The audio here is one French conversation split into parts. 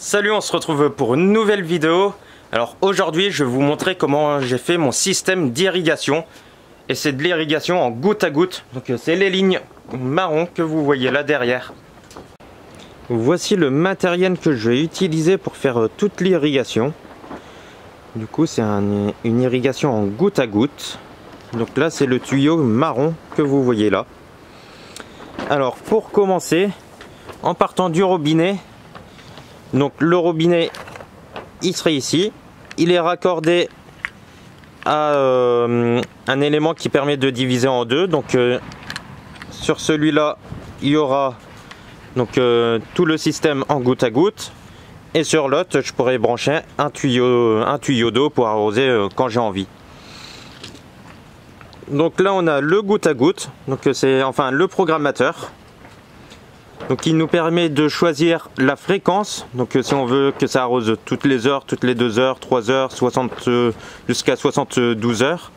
Salut, on se retrouve pour une nouvelle vidéo. Alors aujourd'hui je vais vous montrer comment j'ai fait mon système d'irrigation. Et c'est de l'irrigation en goutte à goutte. Donc c'est les lignes marron que vous voyez là derrière. Voici le matériel que je vais utiliser pour faire toute l'irrigation. Du coup c'est une irrigation en goutte à goutte. Donc là c'est le tuyau marron que vous voyez là. Alors pour commencer, en partant du robinet, donc le robinet il serait ici, il est raccordé à un élément qui permet de diviser en deux. Donc sur celui-là il y aura donc tout le système en goutte à goutte, et sur l'autre je pourrais brancher un tuyau d'eau pour arroser quand j'ai envie. Donc là on a le goutte à goutte, donc c'est enfin le programmateur. Donc il nous permet de choisir la fréquence, donc si on veut que ça arrose toutes les heures, toutes les 2 heures, 3 heures, 60 jusqu'à 72 heures.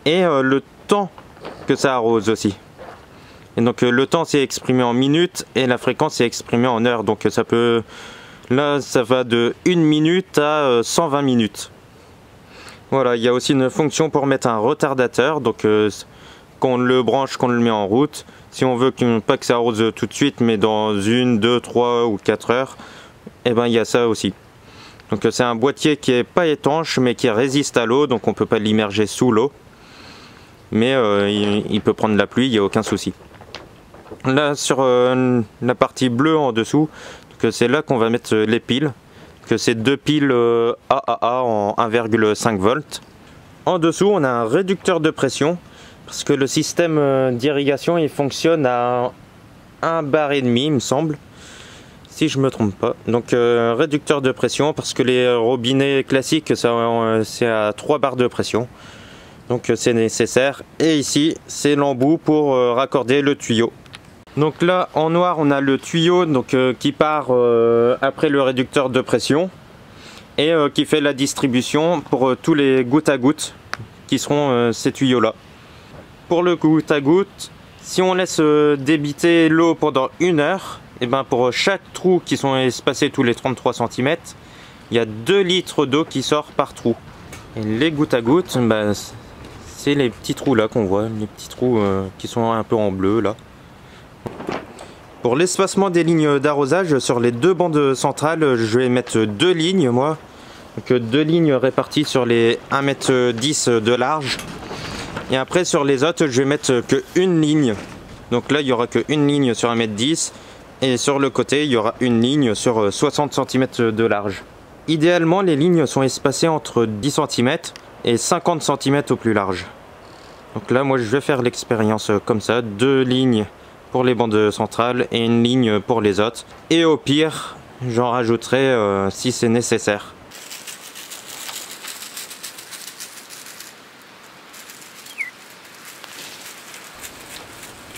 Et le temps que ça arrose aussi. Et donc le temps c'est exprimé en minutes et la fréquence c'est exprimé en heures. Donc ça peut, là ça va de 1 minute à 120 minutes. Voilà, il y a aussi une fonction pour mettre un retardateur, donc qu'on le branche, qu'on le met en route. Si on veut pas que ça arrose tout de suite, mais dans 1, 2, 3 ou 4 heures, et ben il y a ça aussi. Donc c'est un boîtier qui est pas étanche, mais qui résiste à l'eau, donc on peut pas l'immerger sous l'eau. Mais il peut prendre la pluie, il n'y a aucun souci. Là sur la partie bleue en dessous, c'est là qu'on va mettre les piles. Que c'est deux piles AAA en 1,5 volts. En dessous on a un réducteur de pression, parce que le système d'irrigation il fonctionne à 1,5 bar il me semble, si je me trompe pas. Donc réducteur de pression, parce que les robinets classiques c'est à 3 bars de pression, donc c'est nécessaire. Et ici c'est l'embout pour raccorder le tuyau. Donc là en noir on a le tuyau donc, qui part après le réducteur de pression et qui fait la distribution pour tous les gouttes à gouttes qui seront ces tuyaux là. Pour le goutte à goutte, si on laisse débiter l'eau pendant 1 heure, et ben pour chaque trou qui sont espacés tous les 33 cm, il y a 2 litres d'eau qui sort par trou. Et les gouttes à gouttes, ben, c'est les petits trous là qu'on voit, les petits trous qui sont un peu en bleu là. Pour l'espacement des lignes d'arrosage, sur les 2 bandes centrales, je vais mettre 2 lignes moi. Donc 2 lignes réparties sur les 1,10 m de large. Et après sur les autres, je vais mettre que une ligne. Donc là, il n'y aura qu'une ligne sur 1,10 m. Et sur le côté, il y aura une ligne sur 60 cm de large. Idéalement, les lignes sont espacées entre 10 cm et 50 cm au plus large. Donc là, moi, je vais faire l'expérience comme ça. 2 lignes pour les bandes centrales et une ligne pour les autres. Et au pire, j'en rajouterai si c'est nécessaire.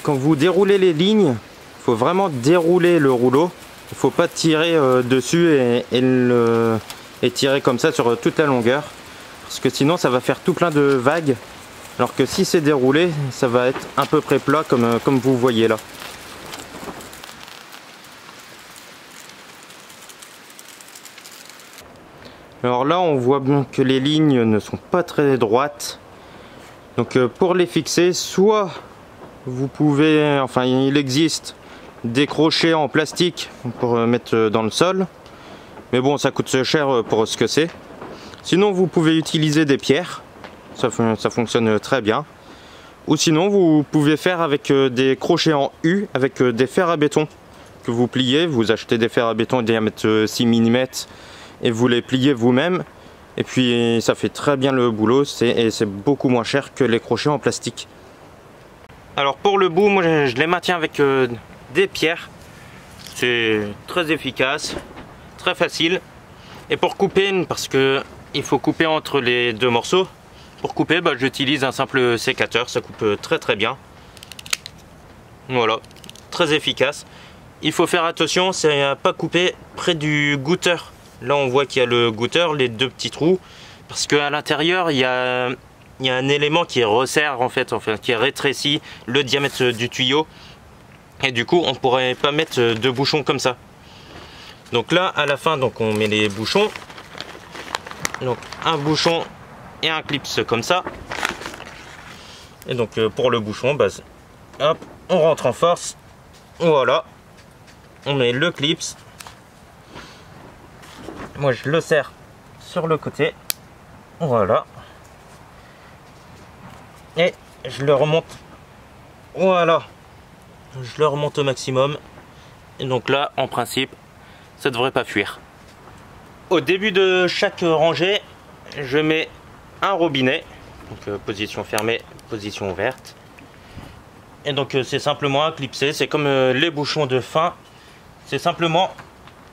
Quand vous déroulez les lignes, il faut vraiment dérouler le rouleau. Il ne faut pas tirer dessus et tirer comme ça sur toute la longueur. Parce que sinon ça va faire tout plein de vagues. Alors que si c'est déroulé, ça va être à peu près plat comme vous voyez là. Alors là on voit bien que les lignes ne sont pas très droites. Donc pour les fixer, soit vous pouvez, enfin il existe des crochets en plastique pour mettre dans le sol. Mais bon ça coûte cher pour ce que c'est. Sinon vous pouvez utiliser des pierres. Ça fonctionne très bien. Ou sinon vous pouvez faire avec des crochets en U avec des fers à béton que vous pliez. Vous achetez des fers à béton diamètre 6 mm et vous les pliez vous-même. Et puis ça fait très bien le boulot et c'est beaucoup moins cher que les crochets en plastique. Alors pour le bout, moi je les maintiens avec des pierres. C'est très efficace, très facile. Et pour couper, parce que il faut couper entre les 2 morceaux. Pour couper, bah, j'utilise un simple sécateur, ça coupe très bien. Voilà, très efficace. Il faut faire attention, c'est à pas couper près du goûteur. Là on voit qu'il y a le goûteur, les 2 petits trous. Parce qu'à l'intérieur, il y a un élément qui resserre en fait, qui rétrécit le diamètre du tuyau. Et du coup, on pourrait pas mettre 2 bouchons comme ça. Donc là à la fin donc on met les bouchons. Donc un bouchon et un clips comme ça. Et donc pour le bouchon, bah, hop, on rentre en force. Voilà. On met le clips. Moi je le serre sur le côté. Voilà. Et je le remonte. Voilà. Je le remonte au maximum. Et donc là, en principe, ça devrait pas fuir. Au début de chaque rangée, je mets un robinet. Donc position fermée, position ouverte. Et donc c'est simplement à clipser. C'est comme les bouchons de fin. C'est simplement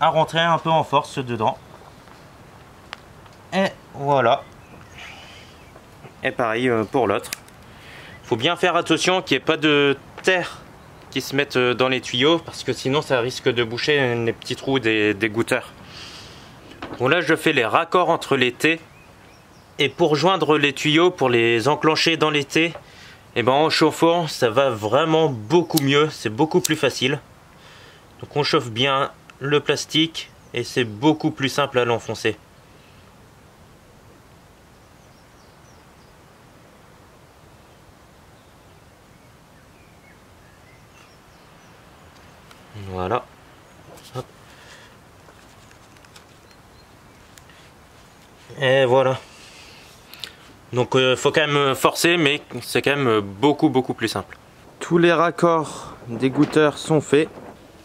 à rentrer un peu en force dedans. Et voilà. Et pareil pour l'autre. Faut bien faire attention qu'il n'y ait pas de terre qui se mette dans les tuyaux, parce que sinon ça risque de boucher les petits trous des goutteurs. Bon, là je fais les raccords entre les T, et pour joindre les tuyaux, pour les enclencher dans les T, et ben en chauffant ça va vraiment beaucoup mieux, c'est beaucoup plus facile. Donc on chauffe bien le plastique et c'est beaucoup plus simple à l'enfoncer. Voilà. Hop. Et voilà. Donc faut quand même forcer, mais c'est quand même beaucoup plus simple. Tous les raccords des gouteurs sont faits.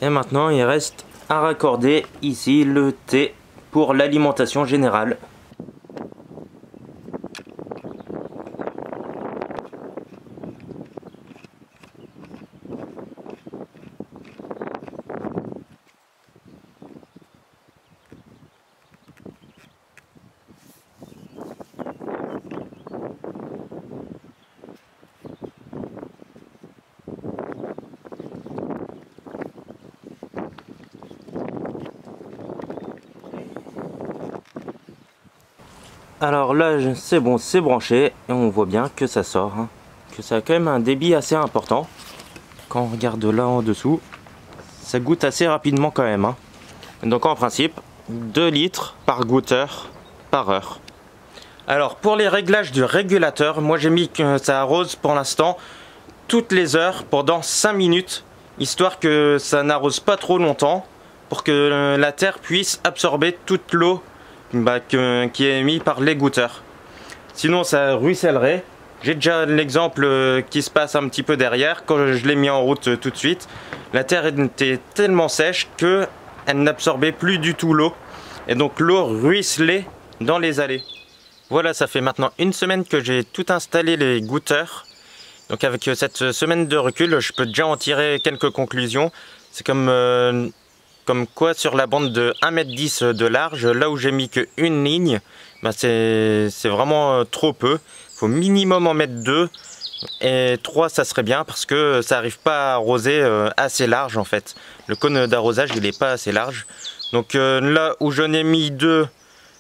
Et maintenant il reste à raccorder ici le T pour l'alimentation générale. Alors là c'est bon, c'est branché et on voit bien que ça sort, hein, que ça a quand même un débit assez important. Quand on regarde là en dessous, ça goûte assez rapidement quand même, hein. Donc en principe 2 litres par goutteur par heure. Alors pour les réglages du régulateur, moi j'ai mis que ça arrose pour l'instant toutes les heures pendant 5 minutes, histoire que ça n'arrose pas trop longtemps, pour que la terre puisse absorber toute l'eau qui est émis par les gouteurs. Sinon ça ruissellerait. J'ai déjà l'exemple qui se passe un petit peu derrière. Quand je l'ai mis en route tout de suite, la terre était tellement sèche que elle n'absorbait plus du tout l'eau, et donc l'eau ruisselait dans les allées. Voilà, ça fait maintenant 1 semaine que j'ai tout installé les gouteurs. Donc avec cette semaine de recul, je peux déjà en tirer quelques conclusions. C'est comme quoi sur la bande de 1,10 m de large, là où j'ai mis que 1 ligne, bah c'est vraiment trop peu. Il faut minimum en mettre 2, et 3 ça serait bien, parce que ça n'arrive pas à arroser assez large en fait. Le cône d'arrosage il n'est pas assez large. Donc là où j'en ai mis 2,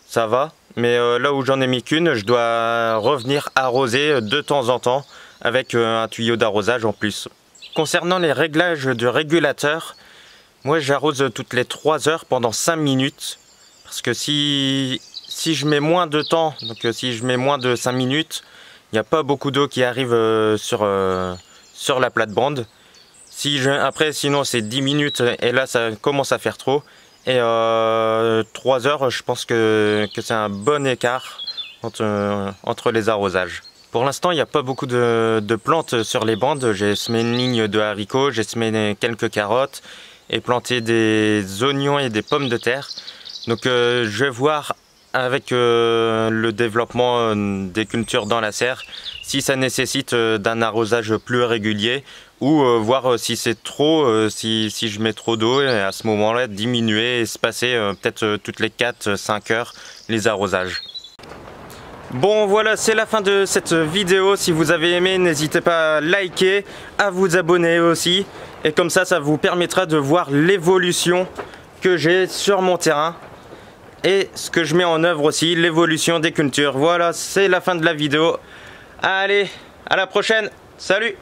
ça va. Mais là où j'en ai mis qu'une, je dois revenir arroser de temps en temps avec un tuyau d'arrosage en plus. Concernant les réglages du régulateur, moi j'arrose toutes les 3 heures pendant 5 minutes. Parce que si je mets moins de temps, donc si je mets moins de 5 minutes, il n'y a pas beaucoup d'eau qui arrive sur la plate-bande. Après sinon c'est 10 minutes et là ça commence à faire trop. Et 3 heures, je pense que c'est un bon écart entre les arrosages. Pour l'instant, il n'y a pas beaucoup de plantes sur les bandes. J'ai semé une ligne de haricots, j'ai semé quelques carottes et planté des oignons et des pommes de terre. Donc je vais voir avec le développement des cultures dans la serre si ça nécessite d'un arrosage plus régulier, ou voir si c'est trop, si je mets trop d'eau, et à ce moment-là diminuer et se passer peut-être toutes les 4-5 heures les arrosages. Bon voilà, c'est la fin de cette vidéo. Si vous avez aimé, n'hésitez pas à liker, à vous abonner aussi, et comme ça vous permettra de voir l'évolution que j'ai sur mon terrain et ce que je mets en œuvre aussi, l'évolution des cultures. Voilà, c'est la fin de la vidéo. Allez, à la prochaine, salut!